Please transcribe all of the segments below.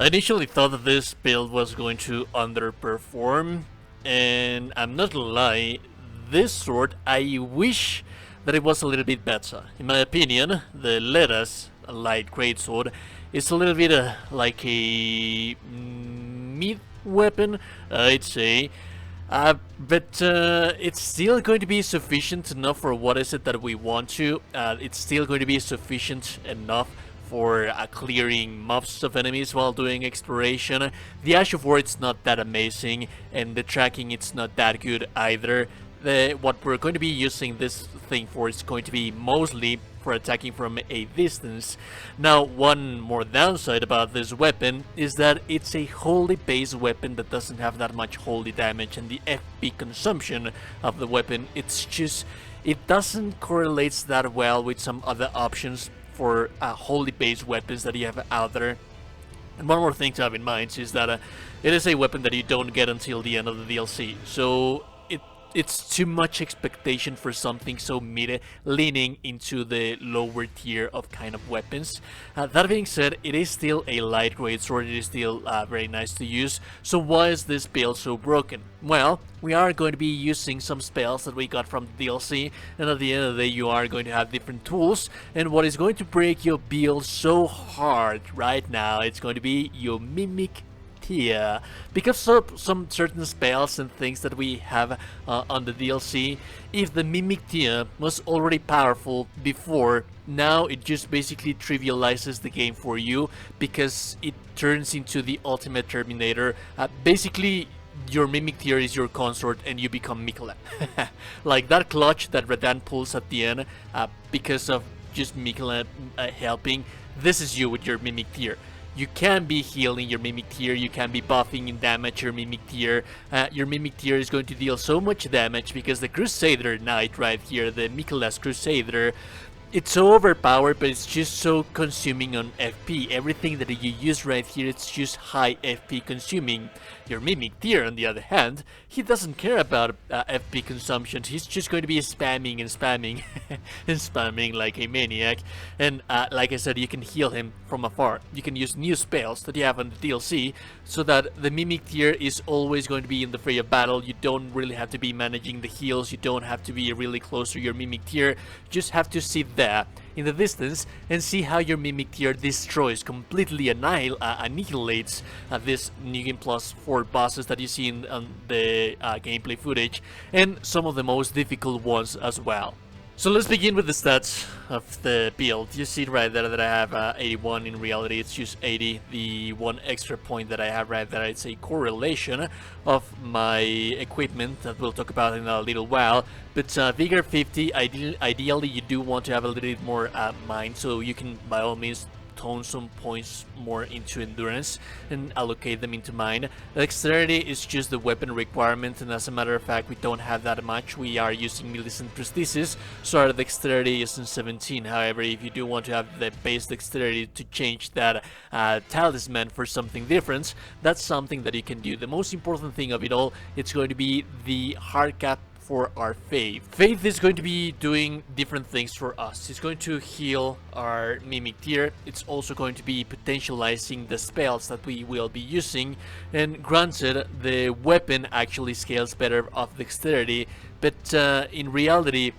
initially thought that this build was going to underperform, and I'm not gonna lie, this sword, I wish that it was a little bit better. In my opinion, the Leda's light greatsword is a little bit like a mid weapon, I'd say. But it's still going to be sufficient enough for what is it that we want to. It's still going to be sufficient enough for clearing mobs of enemies while doing exploration. The Ash of War, it's not that amazing, and the tracking, it's not that good either. What we're going to be using this thing for is going to be mostly for attacking from a distance. Now, one more downside about this weapon is that it's a holy base weapon that doesn't have that much holy damage, and the FP consumption of the weapon, it's just, it doesn't correlate that well with some other options for holy base weapons that you have out there. And one more thing to have in mind is that it is a weapon that you don't get until the end of the DLC, so it's too much expectation for something so mid, leaning into the lower tier of kind of weapons. That being said, it is still a light greatsword, it is still very nice to use. So why is this build so broken? Well, we are going to be using some spells that we got from the DLC, and at the end of the day you are going to have different tools, and what is going to break your build so hard right now, it's going to be your Mimic. Yeah, because of some certain spells and things that we have on the DLC, if the Mimic tier was already powerful before, now it just basically trivializes the game for you because it turns into the ultimate Terminator. Basically, your Mimic tier is your consort and you become Miquella. Like that clutch that Radan pulls at the end because of just Miquella helping, this is you with your Mimic tier. You can be healing your Mimic tier, you can be buffing in damage your Mimic tier. Your Mimic tier is going to deal so much damage because the Crusader Knight right here, the Miquella's Crusader, it's so overpowered, but it's just so consuming on FP. Everything that you use right here, it's just high FP consuming. Your Mimic tier, on the other hand, he doesn't care about FP consumption. He's just going to be spamming and spamming and spamming like a maniac. And like I said, you can heal him from afar. You can use new spells that you have on the DLC so that the Mimic tier is always going to be in the fray of battle. You don't really have to be managing the heals. You don't have to be really close to your Mimic tier. You just have to sit there in the distance and see how your Mimic tier destroys, completely annihilates this New Game Plus 4 bosses that you see in the gameplay footage, and some of the most difficult ones as well. So let's begin with the stats of the build. You see right there that I have 81. In reality it's just 80. The one extra point that I have right there, it's a correlation of my equipment that we'll talk about in a little while. But Vigor 50, ideally you do want to have a little bit more mind, so you can by all means tone some points more into endurance and allocate them into mine. Dexterity is just the weapon requirement, and as a matter of fact we don't have that much. We are using Millicent Prosthesis, so our dexterity is in 17. However, if you do want to have the base dexterity to change that talisman for something different, that's something that you can do. The most important thing of it all, it's going to be the hard cap for our Faith. Faith is going to be doing different things for us. It's going to heal our Mimic tier. It's also going to be potentializing the spells that we will be using. And granted, the weapon actually scales better off dexterity, but in reality,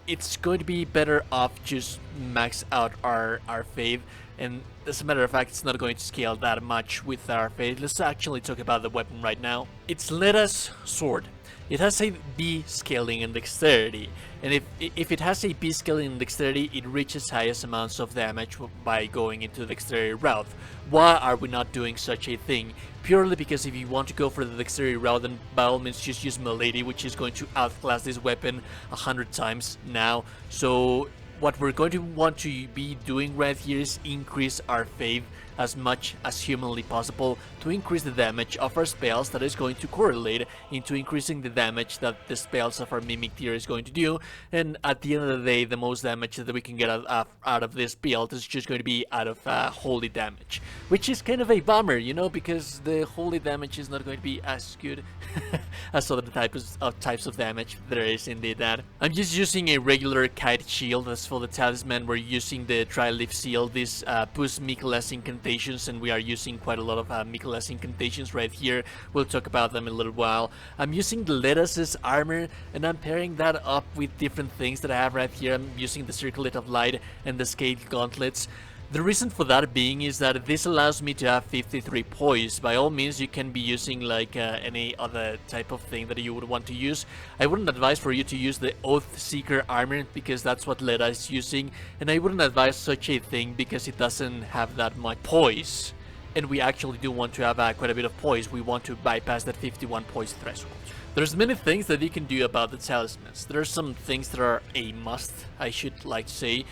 it's going to be better off just max out our Faith. And as a matter of fact, it's not going to scale that much with our Faith. Let's actually talk about the weapon right now. It's Leda's sword. It has a B scaling in dexterity, and if it has a B scaling in dexterity, it reaches highest amounts of damage by going into the dexterity route. Why are we not doing such a thing? Purely because if you want to go for the dexterity route, then by all means just use Milady, which is going to outclass this weapon 100 times now. So what we're going to want to be doing right here is increase our Faith as much as humanly possible to increase the damage of our spells. That is going to correlate into increasing the damage that the spells of our Mimic tier is going to do. And at the end of the day, the most damage that we can get out of this build is just going to be out of holy damage, which is kind of a bummer, you know, because the holy damage is not going to be as good as other types of damage there is indeed that. I'm just using a regular kite shield. As for the talisman, we're using the Tri-Leaf Seal. This boosts Miquella's Incantations incantations, and we are using quite a lot of Miquella's incantations right here. We'll talk about them in a little while. I'm using the Leda's armor, and I'm pairing that up with different things that I have right here. I'm using the Circlet of Light and the Scaled Gauntlets. The reason for that being is that this allows me to have 53 poise. By all means, you can be using like any other type of thing that you would want to use. I wouldn't advise for you to use the Oath Seeker armor because that's what Leda is using, and I wouldn't advise such a thing because it doesn't have that much poise. And we actually do want to have quite a bit of poise. We want to bypass that 51 poise threshold. There's many things that you can do about the talismans. There are some things that are a must, I should like to say.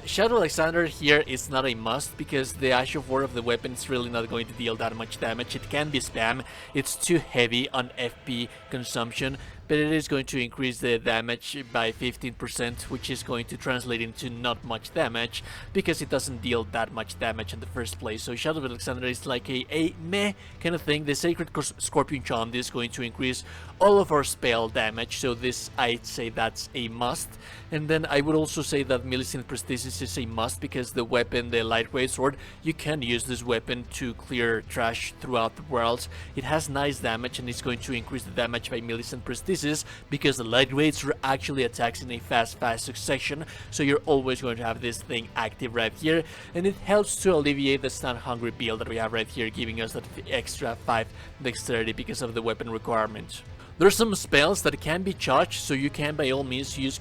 Shadow Alexander here is not a must because the Ash of War of the weapon is really not going to deal that much damage. It can be spam, it's too heavy on FP consumption, but it is going to increase the damage by 15%, which is going to translate into not much damage because it doesn't deal that much damage in the first place. So Shadow of Alexander is like a meh kind of thing. The Sacred Scorpion Charm is going to increase all of our spell damage, so this, I'd say that's a must. And then I would also say that Millicent Prosthesis is a must because the weapon, the lightweight sword, you can use this weapon to clear trash throughout the world. It has nice damage and it's going to increase the damage by Millicent Prosthesis because the lightweights are actually attacks in a fast succession, so you're always going to have this thing active right here, and it helps to alleviate the stun hungry build that we have right here, giving us that extra 5 dexterity because of the weapon requirement. There's some spells that can be charged, so you can by all means use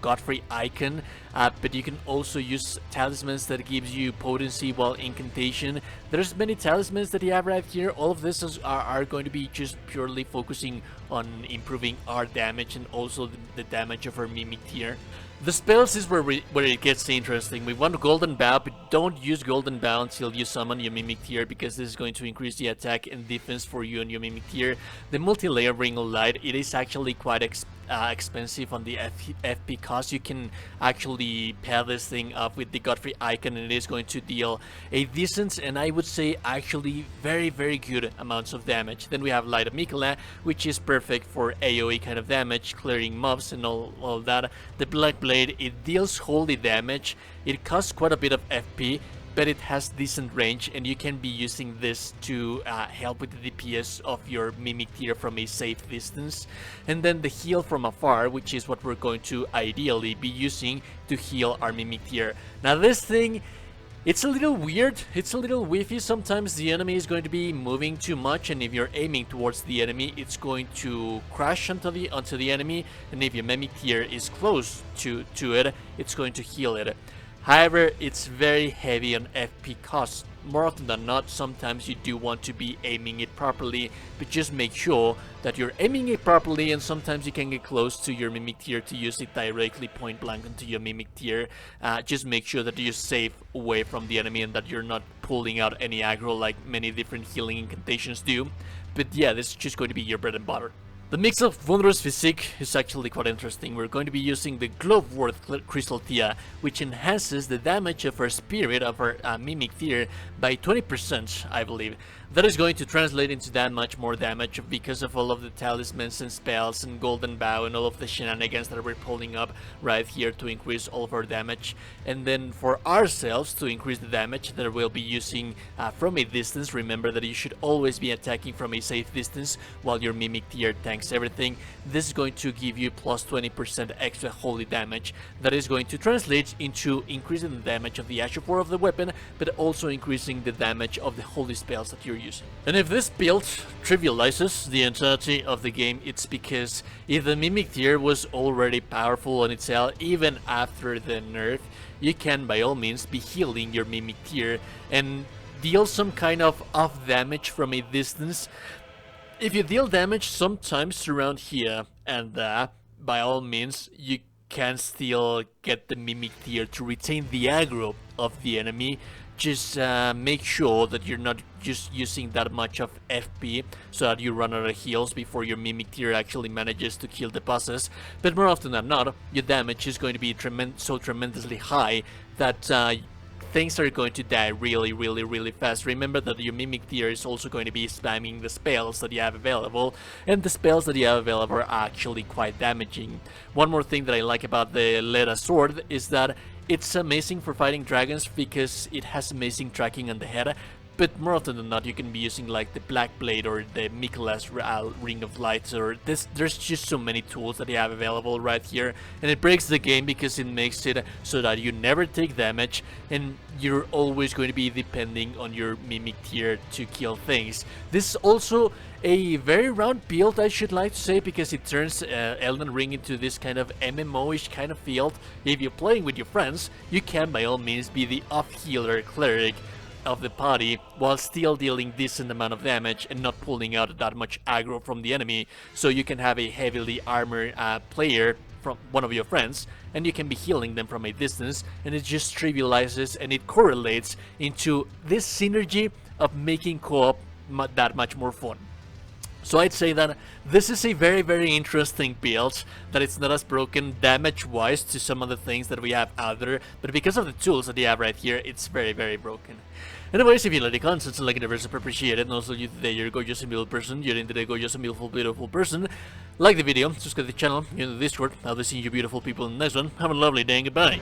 Godfrey Icon, but you can also use talismans that gives you potency while incantation. There's many talismans that you have right here. All of this are going to be just purely focusing on improving our damage and also the damage of our Mimic tier. The spells is where it gets interesting. We want Golden Bow, but don't use Golden Bow until you summon your Mimic tier because this is going to increase the attack and defense for you and your Mimic tier. The multi-layer Ring of Light, it is actually quite expensive on the FP cost. You can actually pair this thing up with the Godfrey Icon and it is going to deal a decent and I would say actually very good amounts of damage. Then we have Light of Miquella, which is perfect for AoE kind of damage, clearing mobs and all that. The Black Blade, it deals holy damage, it costs quite a bit of FP, but it has decent range and you can be using this to help with the DPS of your Mimic tier from a safe distance. And then the Heal from Afar, which is what we're going to ideally be using to heal our Mimic tier. Now this thing, it's a little weird, it's a little whiffy. Sometimes the enemy is going to be moving too much and if you're aiming towards the enemy, it's going to crash onto the enemy, and if your Mimic tier is close to it, it's going to heal it. However, it's very heavy on FP cost. More often than not, sometimes you do want to be aiming it properly, but just make sure that you're aiming it properly, and sometimes you can get close to your Mimic tier to use it directly point blank into your Mimic tier. Just make sure that you're safe away from the enemy and that you're not pulling out any aggro like many different healing incantations do. But yeah, this is just going to be your bread and butter. The mix of Wondrous Physique is actually quite interesting. We're going to be using the Gloveworth Crystal Tia, which enhances the damage of our spirit of our Mimic tier by 20%, I believe. That is going to translate into that much more damage because of all of the talismans and spells and Golden Bow and all of the shenanigans that we're pulling up right here to increase all of our damage. And then for ourselves, to increase the damage that we'll be using from a distance. Remember that you should always be attacking from a safe distance while your Mimic tier tanks everything. This is going to give you plus 20% extra holy damage. That is going to translate into increasing the damage of the Ash of War of the weapon, but also increasing the damage of the holy spells that you're using. And if this build trivializes the entirety of the game, it's because if the Mimic tier was already powerful on itself even after the nerf, you can by all means be healing your Mimic tier and deal some kind of off damage from a distance. If you deal damage sometimes around here and by all means you can still get the Mimic tier to retain the aggro of the enemy. Just make sure that you're not just using that much of FP so that you run out of heals before your Mimic tier actually manages to kill the bosses. But more often than not, your damage is going to be so tremendously high that things are going to die really fast. Remember that your Mimic tier is also going to be spamming the spells that you have available, and the spells that you have available are actually quite damaging. One more thing that I like about the Leda sword is that it's amazing for fighting dragons because it has amazing tracking on the head, but more often than not you can be using like the Black Blade or the Miquella's Ring of Lights, or there's just so many tools that you have available right here, and it breaks the game because it makes it so that you never take damage and you're always going to be depending on your Mimic tier to kill things. This is also a very round build, I should like to say, because it turns Elden Ring into this kind of MMO-ish kind of field. If you're playing with your friends, you can by all means be the off-healer cleric of the party while still dealing decent amount of damage and not pulling out that much aggro from the enemy, so you can have a heavily armored player from one of your friends and you can be healing them from a distance, and it just trivializes and it correlates into this synergy of making co-op that much more fun. So I'd say that this is a very interesting build, that it's not as broken damage wise to some of the things that we have out there, but because of the tools that you have right here, it's very broken. Anyways, if you like the content and like it, I super appreciate it, and also you today, you're a gorgeous and beautiful person, you're into the gorgeous and beautiful person, like the video, subscribe to the channel, you're in the Discord, I'll be seeing you beautiful people in the next one. Have a lovely day and goodbye.